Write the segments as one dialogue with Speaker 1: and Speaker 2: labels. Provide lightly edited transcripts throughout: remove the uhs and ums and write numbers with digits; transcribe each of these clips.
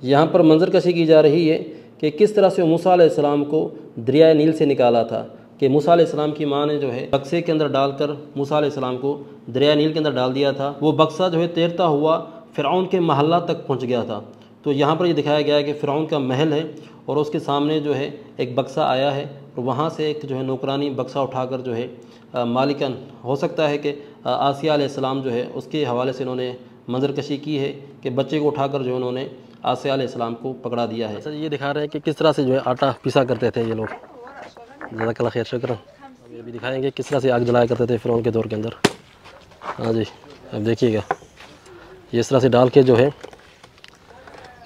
Speaker 1: यहाँ पर मंजर कशी की जा रही है कि किस तरह से मूसा अलैहिस्सलाम को दरिया नील से निकाला था, कि मूसा अलैहिस्सलाम की माँ ने जो है बक्से के अंदर डालकर मूसा अलैहिस्सलाम को दरिया नील के अंदर डाल दिया था। वो बक्सा जो है तैरता हुआ फ़िरऔन के महल्ला तक पहुँच गया था। तो यहाँ पर ये दिखाया गया है कि फ़िरऔन का महल है और उसके सामने जो है एक बक्सा आया है और वहाँ से एक जो है नौकरानी बक्सा उठाकर जो है मालिकन हो सकता है कि आसिया अलैहिस्सलाम जो है उसके हवाले से इन्होंने मंजर कशी की है कि बच्चे को उठाकर जो उन्होंने आसिया अलैहिस्सलाम को पकड़ा दिया है। ये दिखा रहे हैं कि किस तरह से जो है आटा पिसा करते थे ये लोग। जज़ाकल्लाह खैर, शुक्र। हम ये भी दिखाएंगे किस तरह से आग जलाया करते थे फ़िरऔन के दौर के अंदर। हाँ जी, अब देखिएगा ये इस तरह से डाल के जो है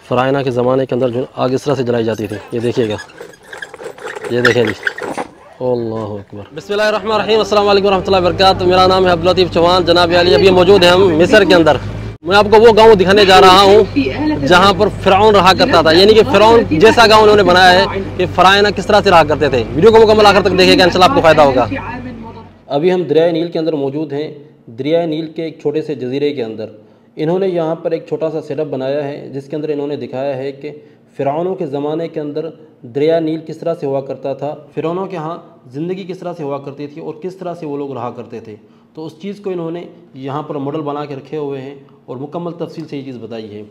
Speaker 1: फ़राइना के ज़माने के अंदर जो आग इस तरह से जलाई जाती थी। ये देखिएगा, ये देखें जी। अल्लाहु अकबर। बिस्मिल्लाहिर्रहमानिर्रहीम। अस्सलाम वालेकुम रहमतुल्लाहि व बरकातुहू। मेरा नाम है अब्दुल लतीफ़ चौहान। जनाब अली, अभी मौजूद हैं हम मिस्र के अंदर। मैं आपको वो गांव दिखाने जा रहा हूँ जहाँ पर फ़िरऔन रहा करता था, यानी कि फ़िरऔन जैसा गांव उन्होंने बनाया है कि फ़राइना किस तरह से रहा करते थे। वीडियो को मुकम्मल आखिर तक देखिएगा, इंशाल्लाह आपको फ़ायदा होगा। अभी हम दरिया नील के अंदर मौजूद हैं, दरिया नील के एक छोटे से जजीरे के अंदर। इन्होंने यहाँ पर एक छोटा सा सेटअप बनाया है जिसके अंदर इन्होंने दिखाया है कि फ़िरऔनों के ज़माने के अंदर दरिया नील किस तरह से हुआ करता था, फ़िरऔनों के यहाँ ज़िंदगी किस तरह से हुआ करती थी और किस तरह से वो लोग रहा करते थे। तो उस चीज़ को इन्होंने यहाँ पर मॉडल बना के रखे हुए हैं और मुकम्मल तफसील से ये चीज़ बताई है।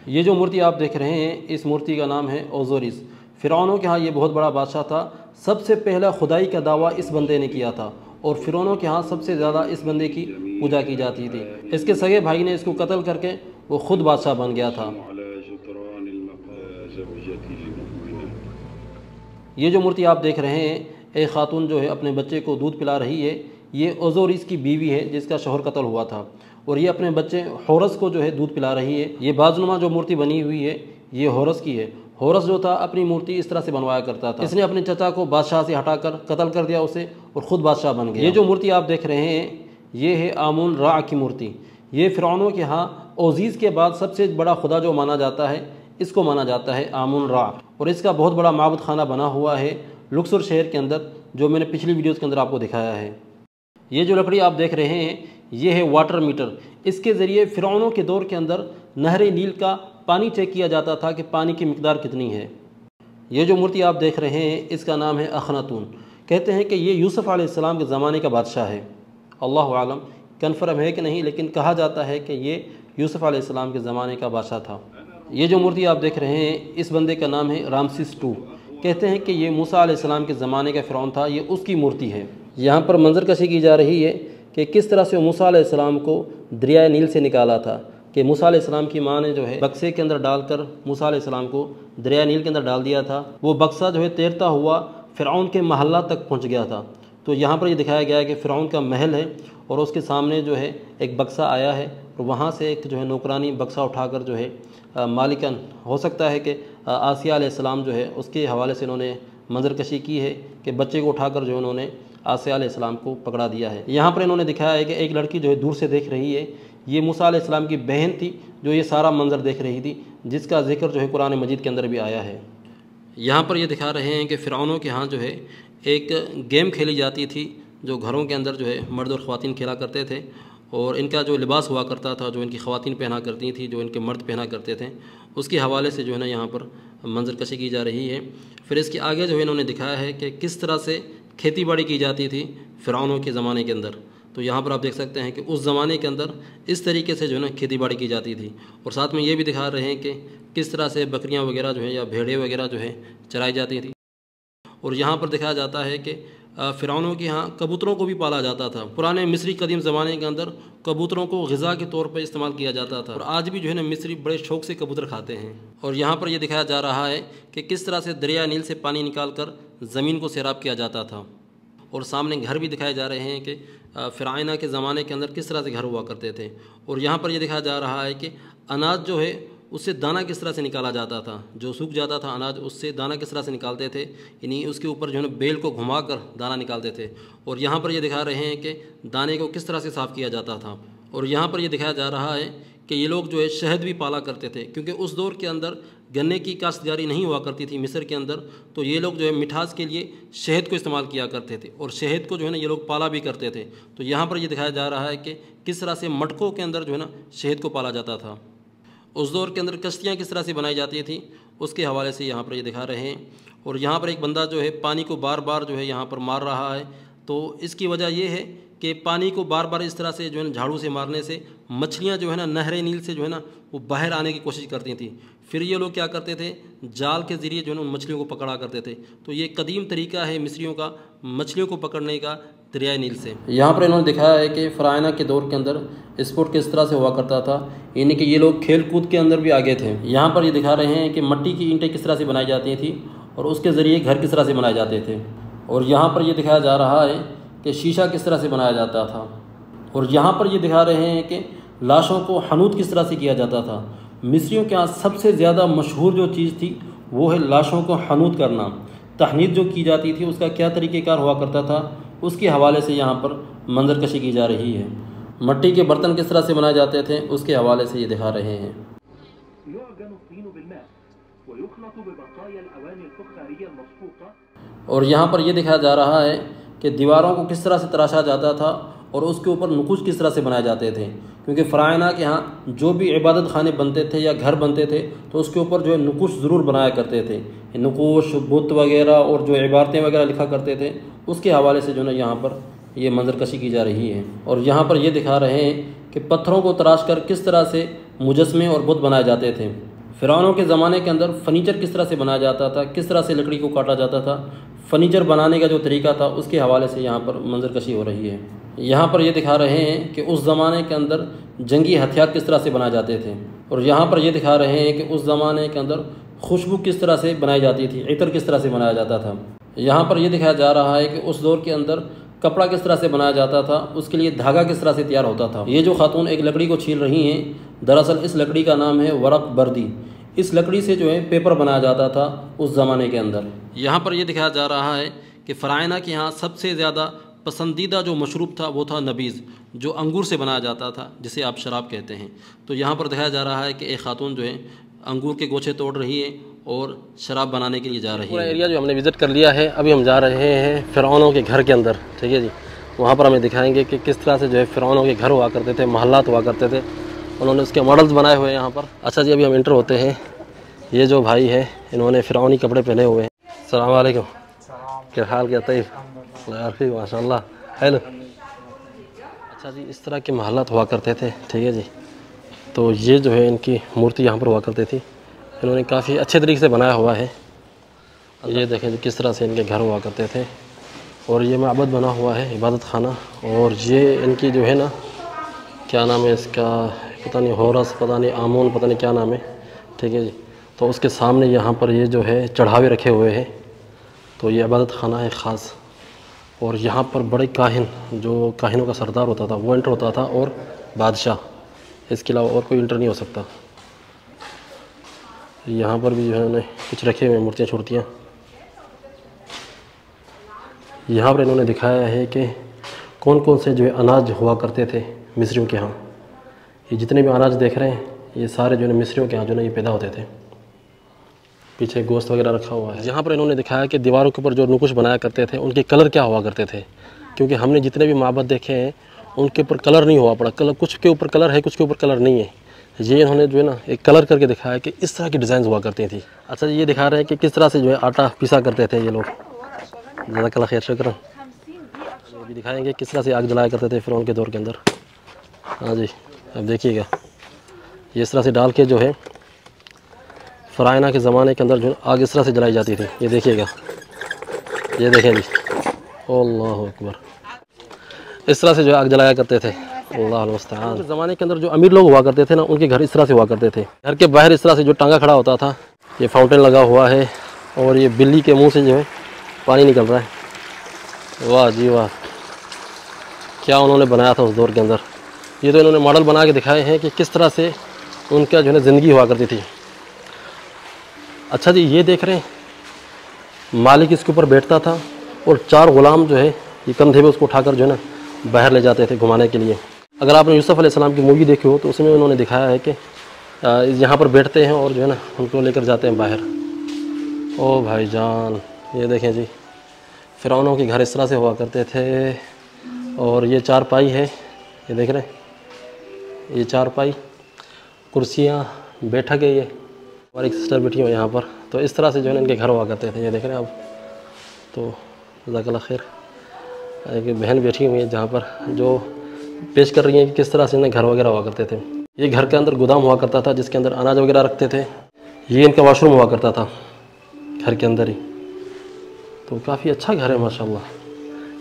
Speaker 1: ये जो मूर्ति आप देख रहे हैं, इस मूर्ति का नाम है ओज़ोरिस। फ़िरऔनों के यहाँ ये बहुत बड़ा बादशाह था। सबसे पहला खुदाई का दावा इस बंदे ने किया था और फ़िरऔनों के यहाँ सबसे ज़्यादा इस बंदे की पूजा की जाती थी। इसके सगे भाई ने इसको कत्ल करके वो ख़ुद बादशाह बन गया था। ये जो मूर्ति आप देख रहे हैं, एक खातून जो है अपने बच्चे को दूध पिला रही है। ये ओज़ोरिस की बीवी है जिसका शौहर कत्ल हुआ था और ये अपने बच्चे होरस को जो है दूध पिला रही है। ये बाजुनुमा जो मूर्ति बनी हुई है ये होरस की है। होरस जो था अपनी मूर्ति इस तरह से बनवाया करता था। इसने अपने चचा को बादशाह से हटाकर कत्ल कर दिया उसे और ख़ुद बादशाह बन गया। ये जो मूर्ति आप देख रहे हैं ये है आमुन रा की मूर्ति। ये फ़िरऔनों के यहाँ ओज़ीज़ के बाद सबसे बड़ा खुदा जो माना जाता है, इसको माना जाता है आमुन रा। और इसका बहुत बड़ा माबुद खाना बना हुआ है लुक्सर शहर के अंदर, जो मैंने पिछली वीडियोज़ के अंदर आपको दिखाया है। ये जो लकड़ी आप देख रहे हैं ये है वाटर मीटर। इसके ज़रिए फ़िरऔनों के दौर के अंदर नहर नील का पानी चेक किया जाता था कि पानी की मिकदार कितनी है। ये जो मूर्ति आप देख रहे हैं इसका नाम है अखनातून। कहते हैं कि ये यूसुफ अलैहिस्सलाम के ज़माने का बादशाह है। अल्लाहु आलम कन्फर्म है कि नहीं, लेकिन कहा जाता है कि ये यूसुफ अलैहिस्सलाम के ज़माने का बादशाह था। ये जो मूर्ति आप देख रहे हैं इस बंदे का नाम है रामसिस II। कहते हैं कि ये मूसा अलैहिस्सलाम के ज़माने का फ़िरऔन था, ये उसकी मूर्ति है। यहाँ पर मंजर कशी की जा रही है कि किस तरह से मूसा अलैहिस्सलाम को दरिया नील से निकाला था, कि मूसा अलैहिस्सलाम की माँ ने जो है बक्से के अंदर डालकर मूसा अलैहिस्सलाम को दरिया नील के अंदर डाल दिया था। वो बक्सा जो है तैरता हुआ फ़िरऔन के महल्ला तक पहुँच गया था। तो यहाँ पर ये दिखाया गया है कि फ़िरऔन का महल है और उसके सामने जो है एक बक्सा आया है और वहाँ से एक जो है नौकरानी बक्सा उठाकर जो है मालिकन हो सकता है कि आसिया अलैहिस्सलाम जो है उसके हवाले से इन्होंने मंजर कशी की है कि बच्चे को उठाकर जो उन्होंने आसिया अलैहिस्सलाम को पकड़ा दिया है। यहाँ पर इन्होंने दिखाया है कि एक लड़की जो है दूर से देख रही है, ये मूसा अलैहिस्सलाम की बहन थी जो ये सारा मंजर देख रही थी, जिसका जिक्र जो है कुरान मजीद के अंदर भी आया है। यहाँ पर ये दिखा रहे हैं कि फ़िरऔनों के यहाँ जो है एक गेम खेली जाती थी जो घरों के अंदर जो है मर्द और ख़वातीन खेला करते थे और इनका जो लिबास हुआ करता था, जो इनकी ख़वातीन पहना करती थी, जो इनके मर्द पहना करते थे, उसके हवाले से जो है ना यहाँ पर मंजर कशी की जा रही है। फिर इसके आगे जो है इन्होंने दिखाया है कि किस तरह से खेती बाड़ी की जाती थी फ़िरऔनों के ज़माने के अंदर। तो यहाँ पर आप देख सकते हैं कि उस ज़माने के अंदर इस तरीके से जो है ना खेती बाड़ी की जाती थी। और साथ में ये भी दिखा रहे हैं कि किस तरह से बकरियाँ वगैरह जो है या भेड़ें वगैरह जो है चराई जाती थी। और यहाँ पर दिखाया जाता है कि फ़िरऔनों के यहाँ कबूतरों को भी पाला जाता था। पुराने मिस्री कदीम ज़माने के अंदर कबूतरों को ग़िज़ा के तौर पर इस्तेमाल किया जाता था और आज भी जो है ना मिस्री बड़े शौक़ से कबूतर खाते हैं। और यहाँ पर यह दिखाया जा रहा है कि किस तरह से दरिया नील से पानी निकाल कर ज़मीन को सैराब किया जाता था। और सामने घर भी दिखाए जा रहे हैं कि फ़िरऔन के ज़माने के अंदर किस तरह से घर हुआ करते थे। और यहाँ पर यह दिखाया जा रहा है कि अनाज जो है उससे दाना किस तरह से निकाला जाता था, जो सूख जाता था अनाज उससे दाना किस तरह से निकालते थे, यानी उसके ऊपर जो है बेल को घुमाकर दाना निकालते थे। और यहाँ पर ये दिखा रहे हैं कि दाने को किस तरह से साफ़ किया जाता था। और यहाँ पर ये दिखाया जा रहा है कि ये लोग जो है शहद भी पाला करते थे, क्योंकि उस दौर के अंदर गन्ने की काश्तकारी नहीं हुआ करती थी मिस्र के अंदर, तो ये लोग जो है मिठास के लिए शहद को इस्तेमाल किया करते थे और शहद को जो है ना ये लोग पाला भी करते थे। तो यहाँ पर ये दिखाया जा रहा है कि किस तरह से मटकों के अंदर जो है ना शहद को पाला जाता था। उस दौर के अंदर कश्तियाँ किस तरह से बनाई जाती थी उसके हवाले से यहाँ पर ये दिखा रहे हैं। और यहाँ पर एक बंदा जो है पानी को बार बार जो है यहाँ पर मार रहा है। तो इसकी वजह ये है कि पानी को बार बार इस तरह से जो है ना झाड़ू से मारने से मछलियाँ जो है ना नहर नील से जो है ना वो बाहर आने की कोशिश करती थी। फिर ये लोग क्या करते थे, जाल के ज़रिए जो है ना उन मछलियों को पकड़ा करते थे। तो ये कदीम तरीका है मिस्रियों का मछलियों को पकड़ने का दरियाए नील से। यहाँ पर इन्होंने दिखाया है कि फ़राइना के दौर के अंदर स्पोर्ट किस तरह से हुआ करता था, यानी कि ये लोग खेल कूद के अंदर भी आगे थे। यहाँ पर ये दिखा रहे हैं कि मिट्टी की ईंटें किस तरह से बनाई जाती थी और उसके ज़रिए घर किस तरह से बनाए जाते थे। और यहाँ पर ये दिखाया जा रहा है कि शीशा किस तरह से बनाया जाता था। और यहाँ पर ये दिखा रहे हैं कि लाशों को हनूत किस तरह से किया जाता था। मिस्रियों के यहाँ सबसे ज़्यादा मशहूर जो चीज़ थी वो है लाशों को हनूत करना। तहनीत जो की जाती थी उसका क्या तरीक़ेकार हुआ करता था उसके हवाले से यहाँ पर मंजरकशी की जा रही है। मिट्टी के बर्तन किस तरह से बनाए जाते थे उसके हवाले से ये दिखा रहे हैं। और यहाँ पर यह दिखाया जा रहा है कि दीवारों को किस तरह से तराशा जाता था और उसके ऊपर नुकुश किस तरह से बनाए जाते थे, क्योंकि फ़राइना के यहाँ जो भी इबादत खाने बनते थे या घर बनते थे तो उसके ऊपर जो है नुकुश ज़रूर बनाया करते थे। नुकुश बुत वगैरह और जो इबारतें वगैरह लिखा करते थे उसके हवाले से जो है यहाँ पर ये मंजरकशी की जा रही है। और यहाँ पर ये दिखा रहे हैं कि पत्थरों को तराश कर किस तरह से मुजस्मे और बुत बनाए जाते थे। फ़िरौनों के ज़माने के अंदर फ़र्नीचर किस तरह से बनाया जाता था, किस तरह से लकड़ी को काटा जाता था, फ़र्नीचर बनाने का जो तरीका था उसके हवाले से यहाँ पर मंजरकशी हो रही है। यहाँ पर ये दिखा रहे हैं कि उस ज़माने के अंदर जंगी हथियार किस तरह से बनाए जाते थे। और यहाँ पर ये दिखा रहे हैं कि उस ज़माने के अंदर खुशबू किस तरह से बनाई जाती थी, इतर किस तरह से बनाया जाता था। यहाँ पर यह दिखाया जा रहा है कि उस दौर के अंदर कपड़ा किस तरह से बनाया जाता था, उसके लिए धागा किस तरह से तैयार होता था। ये जो खातून एक लकड़ी को छील रही हैं, दरअसल इस लकड़ी का नाम है वरक बर्दी। इस लकड़ी से जो है पेपर बनाया जाता था उस ज़माने के अंदर। यहाँ पर यह दिखाया जा रहा है कि फ़राइना के यहाँ सबसे ज़्यादा पसंदीदा जो मशरूब था वो था नबीज़, जो अंगूर से बनाया जाता था, जिसे आप शराब कहते हैं। तो यहाँ पर दिखाया जा रहा है कि एक खातून जो है अंगूर के गोछे तोड़ रही है और शराब बनाने के लिए जा रही है। पूरा एरिया जो हमने विज़िट कर लिया है, अभी हम जा रहे हैं फ़िरौनों के घर के अंदर। ठीक है जी, वहाँ पर हमें दिखाएंगे कि किस तरह से जो है फ़िरौनों के घर हुआ करते थे, महल्लात हुआ करते थे, उन्होंने उसके मॉडल्स बनाए हुए हैं यहाँ पर। अच्छा जी, अभी हम इंटर होते हैं। ये जो भाई है इन्होंने फ़िरौनी कपड़े पहने हुए हैं। अस्सलाम वालेकुम, क्या हाल, क्या तैयब, माशाल्लाह, हेलो। अच्छा जी, इस तरह के महल्लात हुआ करते थे। ठीक है जी, तो ये जो है इनकी मूर्ति यहाँ पर हुआ करती थी, इन्होंने काफ़ी अच्छे तरीके से बनाया हुआ है। ये देखें किस तरह से इनके घर हुआ करते थे। और ये माबद बना हुआ है, इबादत खाना। और ये इनकी जो है ना, क्या नाम है इसका, पता नहीं, होरस, पता नहीं आमून, पता नहीं क्या नाम है। ठीक है जी, तो उसके सामने यहाँ पर ये जो है चढ़ावे रखे हुए हैं। तो ये इबादत खाना है ख़ास। और यहाँ पर बड़े काहिन, जो काहिनों का सरदार होता था वो इंटर होता था, और बादशाह, इसके अलावा और कोई इंटर नहीं हो सकता। यहाँ पर भी जो है उन्होंने कुछ रखे हुए मूर्तियाँ छूर्तियाँ। यहाँ पर इन्होंने दिखाया है कि कौन कौन से जो है अनाज हुआ करते थे मिस्रियों के यहाँ। ये जितने भी अनाज देख रहे हैं ये सारे जो है मिस्रियों के यहाँ जो है ये पैदा होते थे। पीछे गोश्त वगैरह रखा हुआ है। यहाँ पर इन्होंने दिखाया कि दीवारों के ऊपर जो नुकुश बनाया करते थे उनके कलर क्या हुआ करते थे, क्योंकि हमने जितने भी माबद देखे हैं उनके ऊपर कलर नहीं हुआ पड़ा। कलर कुछ के ऊपर कलर है, कुछ के ऊपर कलर नहीं है। ये इन्होंने जो है ना एक कलर करके दिखाया कि इस तरह की डिज़ाइन हुआ करती थी। अच्छा, ये दिखा रहे हैं कि किस तरह से जो है आटा पिसा करते थे ये लोग। जज़ाकल्लाह खैर, शुक्र। ये भी दिखाएंगे किस तरह से आग जलाया करते थे फ़िरौन के दौर के अंदर। हाँ जी, अब देखिएगा, ये इस तरह से डाल के जो है फ़राइना के ज़माने के अंदर जो आग इस तरह से जलाई जाती थी। ये देखिएगा, ये देखें जी, अल्लाहु अकबर, इस तरह से जो आग जलाया करते थे। अल्लाह मुस्तआन। ज़माने के अंदर जो अमीर लोग हुआ करते थे ना, उनके घर इस तरह से हुआ करते थे। घर के बाहर इस तरह से जो टांगा खड़ा होता था, ये फाउंटेन लगा हुआ है और ये बिल्ली के मुंह से जो है पानी निकल रहा है। वाह जी वाह, क्या उन्होंने बनाया था उस दौर के अंदर। ये तो इन्होंने मॉडल बना के दिखाए हैं कि किस तरह से उनका जो है ज़िंदगी हुआ करती थी। अच्छा जी, ये देख रहे हैं, मालिक इसके ऊपर बैठता था और 4 गुलाम जो है ये कंधे पे उसको उठाकर जो है ना बाहर ले जाते थे घुमाने के लिए। अगर आपने यूसुफ अलैहिस्सलाम की मूवी देखी हो तो उसमें उन्होंने दिखाया है कि यहाँ पर बैठते हैं और जो है ना उनको लेकर जाते हैं बाहर। ओ भाईजान, ये देखें जी, फ़िरौनों के घर इस तरह से हुआ करते थे। और ये चारपाई है, ये देख रहे हैं, ये चारपाई, कुर्सियाँ, बैठक है ये, और एक सिस्टर बैठी हुई यहाँ पर। तो इस तरह से जो है ना इनके घर हुआ करते थे। ये देख रहे हैं आप। तो जज़ाकल्लाह खैर, एक बहन बैठी हुई है जहाँ पर जो पेश कर रही हैं कि किस तरह से इन्हें घर वगैरह हुआ करते थे। ये घर के अंदर गोदाम हुआ करता था जिसके अंदर अनाज वगैरह रखते थे। ये इनका वॉशरूम हुआ करता था घर के अंदर ही। तो काफ़ी अच्छा घर है माशाल्लाह।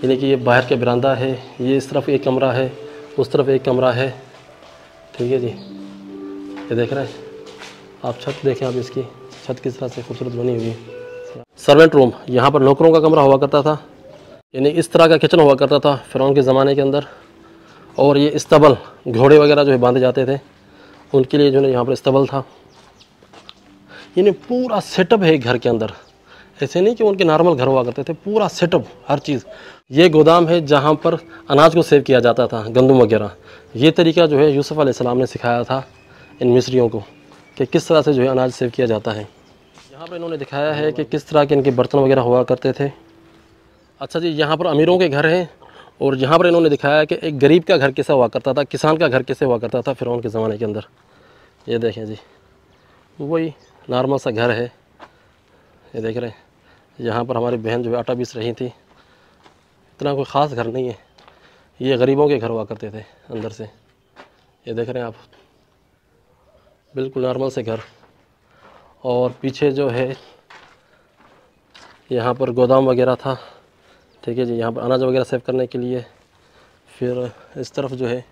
Speaker 1: यानी कि ये बाहर के बरामदा है, ये इस तरफ एक कमरा है, उस तरफ एक कमरा है। ठीक है जी, ये देख रहे हैं आप। छत देखें आप, इसकी छत किस तरह से खूबसूरत बनी हुई है। सर्वेंट रूम, यहाँ पर नौकरों का कमरा हुआ करता था। यानी इस तरह का किचन हुआ करता था फ़िरौन के ज़माने के अंदर। और ये इस्तबल, घोड़े वगैरह जो है बांधे जाते थे उनके लिए जो है यहाँ पर इस्तबल था। यानी पूरा सेटअप है घर के अंदर। ऐसे नहीं कि उनके नॉर्मल घर हुआ करते थे, पूरा सेटअप हर चीज़। ये गोदाम है जहाँ पर अनाज को सेव किया जाता था, गंदम वगैरह। ये तरीका जो है यूसुफ अलैहिस्सलाम ने सिखाया था इन मिस्रियों को कि किस तरह से जो है अनाज सेव किया जाता है। यहाँ पर इन्होंने दिखाया है कि किस तरह के इनके बर्तन वगैरह हुआ करते थे। अच्छा जी, यहाँ पर अमीरों के घर हैं। और यहाँ पर इन्होंने दिखाया कि एक गरीब का घर कैसा हुआ करता था, किसान का घर कैसे हुआ करता था फ़िरौन के ज़माने के अंदर। ये देखें जी, वही नॉर्मल सा घर है। ये देख रहे हैं, यहाँ पर हमारी बहन जो है आटा पीस रही थी। इतना कोई ख़ास घर नहीं है, ये गरीबों के घर हुआ करते थे अंदर से। ये देख रहे हैं आप, बिल्कुल नॉर्मल से घर। और पीछे जो है यहाँ पर गोदाम वगैरह था। ठीक है जी, यहाँ पर अनाज वगैरह सेव करने के लिए। फिर इस तरफ जो है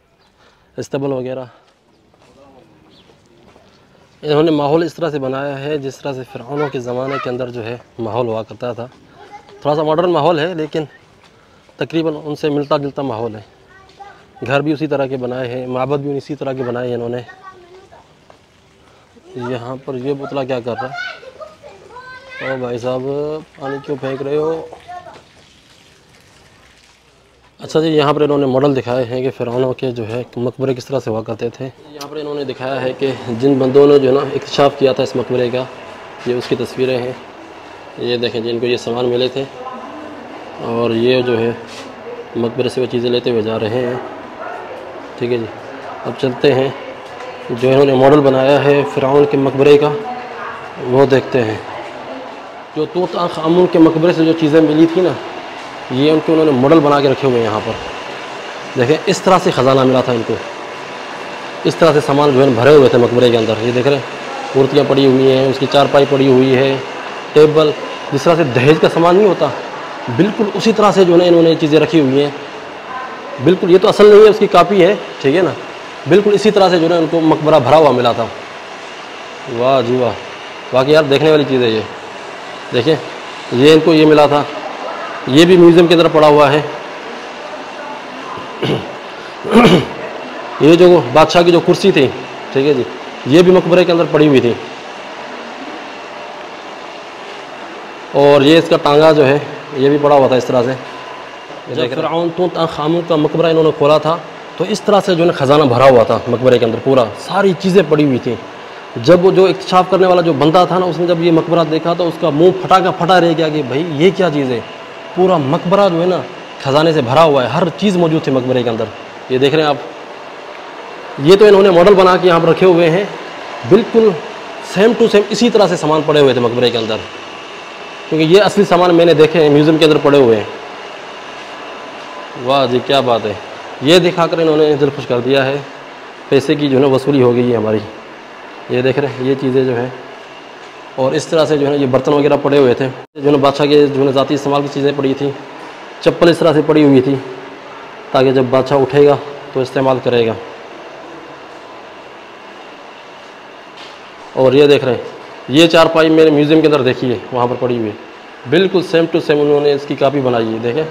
Speaker 1: इस्तबल वगैरह। इन्होंने माहौल इस तरह से बनाया है जिस तरह से फ़िरौनों के ज़माने के अंदर जो है माहौल हुआ करता था। थोड़ा सा मॉडर्न माहौल है लेकिन तकरीबन उनसे मिलता जुलता माहौल है। घर भी उसी तरह के बनाए हैं, माबद भी इसी तरह के बनाए हैं इन्होंने। यहाँ पर ये पुतला क्या कर रहा है? ओ भाई साहब, पानी क्यों फेंक रहे हो? अच्छा जी, यहाँ पर इन्होंने मॉडल दिखाए हैं कि फ़िरौनों के जो है मकबरे किस तरह से हुआ करते थे। यहाँ पर इन्होंने दिखाया है कि जिन बंदों ने जो है ना इक्तिशाफ़ किया था इस मकबरे का, ये उसकी तस्वीरें हैं। ये देखें, जिनको ये सामान मिले थे और ये जो है मकबरे से वो चीज़ें लेते हुए जा रहे हैं। ठीक है जी, अब चलते हैं जो इन्होंने मॉडल बनाया है फ़िरौन के मकबरे का, वो देखते हैं। जो तूतअनखामुन के मकबरे से जो चीज़ें मिली थी ना, ये उन्होंने मॉडल बना के रखे हुए हैं यहाँ पर। देखें, इस तरह से ख़जाना मिला था इनको। इस तरह से सामान जो है भरे हुए थे मकबरे के अंदर। ये देख रहे हैं, मूर्तियाँ पड़ी हुई हैं, उसकी चारपाई पड़ी हुई है, टेबल। जिस तरह से दहेज का सामान नहीं होता, बिल्कुल उसी तरह से जो है ना इन्होंने चीज़ें रखी हुई हैं। बिल्कुल, ये तो असल नहीं है, उसकी कापी है। ठीक है ना, बिल्कुल इसी तरह से जो है उनको मकबरा भरा हुआ मिला था। वाह जी वाह, बाकी यार देखने वाली चीज़ है ये। देखिए, ये इनको ये मिला था, ये भी म्यूज़ियम के अंदर पड़ा हुआ है। ये जो बादशाह की जो कुर्सी थी, ठीक है जी, ये भी मकबरे के अंदर पड़ी हुई थी। और ये इसका टांगा जो है ये भी पड़ा हुआ था इस तरह से। जब फ़िरऔन तूतअनखामुन का मकबरा इन्होंने खोला था तो इस तरह से जो है ख़जाना भरा हुआ था मकबरे के अंदर, पूरा सारी चीज़ें पड़ी हुई थी। जब वो जो इक्तिशाफ़ करने वाला जो बंदा था ना, उसने जब ये मकबरा देखा तो उसका मुंह फटा का फटा रह गया कि भाई ये क्या चीज़ है। पूरा मकबरा जो है ना ख़जाने से भरा हुआ है, हर चीज़ मौजूद थी मकबरे के अंदर। ये देख रहे हैं आप, ये तो इन्होंने मॉडल बना के यहाँ पर रखे हुए हैं। बिल्कुल सेम टू सेम इसी तरह से सामान पड़े हुए थे मकबरे के अंदर, क्योंकि ये असली सामान मैंने देखे हैं म्यूज़ियम के अंदर पड़े हुए हैं। वाह जी, क्या बात है। ये दिखाकर इन्होंने दिल खुश कर दिया है। पैसे की जो है वसूली हो गई है हमारी। ये देख रहे हैं, ये चीज़ें जो हैं, और इस तरह से जो है ये बर्तन वगैरह पड़े हुए थे, जो है बादशाह के जो है ज़ाती इस्तेमाल की चीज़ें पड़ी थी। चप्पल इस तरह से पड़ी हुई थी ताकि जब बादशाह उठेगा तो इस्तेमाल करेगा। और ये देख रहे हैं, ये चारपाई मेरे म्यूज़ियम के अंदर देखी है, वहाँ पर पड़ी हुई है। बिल्कुल सेम टू सेम उन्होंने इसकी कापी बनाई है। देखें,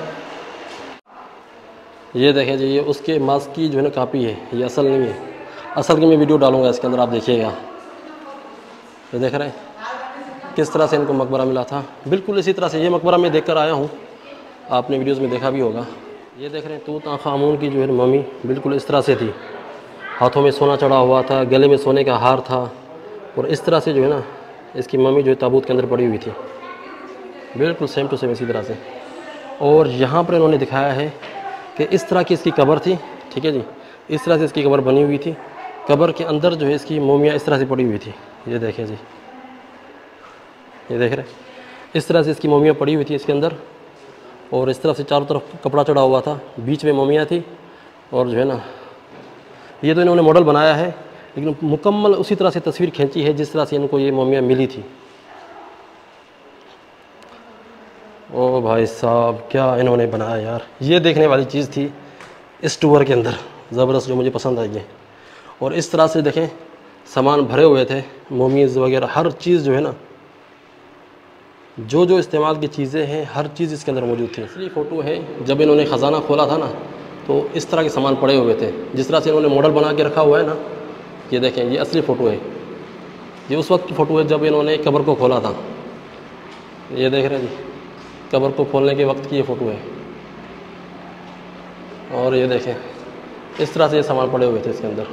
Speaker 1: ये देखें जी, ये उसके मास्क की जो है ना कापी है, ये असल नहीं है। असल की मैं वीडियो डालूंगा इसके अंदर, आप देखिएगा। ये देख रहे हैं किस तरह से इनको मकबरा मिला था। बिल्कुल इसी तरह से ये मकबरा मैं देखकर आया हूँ, आपने वीडियोस में देखा भी होगा। ये देख रहे हैं तूतअनखामुन की जो है मम्मी बिल्कुल इस तरह से थी। हाथों में सोना चढ़ा हुआ था, गले में सोने का हार था, और इस तरह से जो है ना इसकी मम्मी जो है ताबूत के अंदर पड़ी हुई थी, बिल्कुल सेम टू सेम इसी तरह से। और यहाँ पर इन्होंने दिखाया है कि इस तरह की इसकी कब्र थी। ठीक है जी, इस तरह से इसकी कब्र बनी हुई थी। कब्र के अंदर जो है इसकी मोमियाँ इस तरह से पड़ी हुई थी। ये देखें जी, ये देख रहे हैं, इस तरह से इसकी मोमियाँ पड़ी हुई थी इसके अंदर, और इस तरह से चारों तरफ कपड़ा चढ़ा हुआ था, बीच में मोमियाँ थी। और जो है ना, ये तो इन्होंने मॉडल बनाया है, लेकिन मुकम्मल उसी तरह से तस्वीर खींची है जिस तरह से इनको ये मोमियाँ मिली थी। ओ भाई साहब, क्या इन्होंने बनाया यार। ये देखने वाली चीज़ थी इस टूर के अंदर, ज़बरदस्त, जो मुझे पसंद आई है। और इस तरह से देखें सामान भरे हुए थे, मोमीज़ वगैरह, हर चीज़ जो है ना, जो जो इस्तेमाल की चीज़ें हैं हर चीज़ इसके अंदर मौजूद थी। असली फ़ोटो है जब इन्होंने ख़जाना खोला था ना, तो इस तरह के सामान पड़े हुए थे, जिस तरह से इन्होंने मॉडल बना के रखा हुआ है ना। ये देखें, ये असली फ़ोटो है, ये उस वक्त की फ़ोटो है जब इन्होंने कब्र को खोला था। ये देख रहे हैं जी, कब्र को खोलने के वक्त की ये फ़ोटो है। और ये देखें इस तरह से ये सामान पड़े हुए थे इसके अंदर।